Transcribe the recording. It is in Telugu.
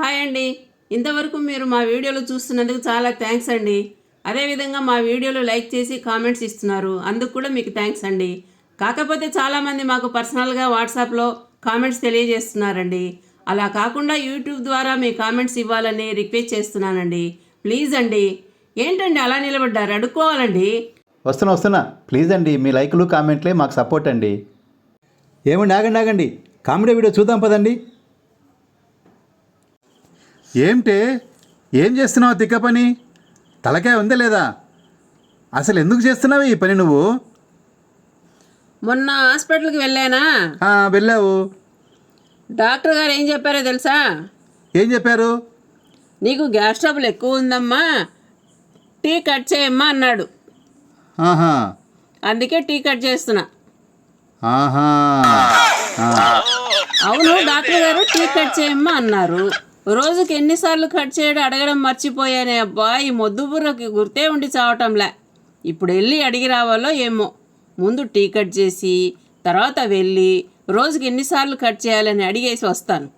హాయ్ అండి. ఇంతవరకు మీరు మా వీడియోలు చూస్తున్నందుకు చాలా థ్యాంక్స్ అండి. అదేవిధంగా మా వీడియోలు లైక్ చేసి కామెంట్స్ ఇస్తున్నారు, అందుకు కూడా మీకు థ్యాంక్స్ అండి. కాకపోతే చాలామంది మాకు పర్సనల్గా వాట్సాప్లో కామెంట్స్ తెలియజేస్తున్నారండి. అలా కాకుండా యూట్యూబ్ ద్వారా మీ కామెంట్స్ ఇవ్వాలని రిక్వెస్ట్ చేస్తున్నానండి. ప్లీజ్ అండి. ఏంటండి అలా నిలబడ్డారు? అడుక్కోవాలండి. వస్తున్నా ప్లీజ్ అండి, మీ లైకులు కామెంట్లే మాకు సపోర్ట్ అండి. ఏమండి, ఆగండి, కామెడీ వీడియో చూద్దాం పదండి. ఏమిటే, ఏం చేస్తున్నావు తిక్క పని? తలకాయ ఉందా లేదా? అసలు ఎందుకు చేస్తున్నావు ఈ పని నువ్వు? మొన్న హాస్పిటల్కి వెళ్ళానా, వెళ్ళావు. డాక్టర్ గారు ఏం చెప్పారో తెలుసా? ఏం చెప్పారు? నీకు గ్యాస్ ట్రబుల్ ఎక్కువ ఉందమ్మా, టీ కట్ చేయమ్మా అన్నాడు. ఆహా అందుకే టీ కట్ చేస్తున్నా. ఆహా అవును, డాక్టర్ గారు టీ కట్ చేయమ్మా అన్నారు. రోజుకి ఎన్నిసార్లు కట్ చేయడం అడగడం మర్చిపోయానే అబ్బా. ఈ మొద్దు బుర్రకి గుర్తే ఉండి చావటంలే. ఇప్పుడు వెళ్ళి అడిగి రావాలో ఏమో. ముందు టీ కట్ చేసి తర్వాత వెళ్ళి రోజుకి ఎన్నిసార్లు కట్ చేయాలని అడిగేసి వస్తాను.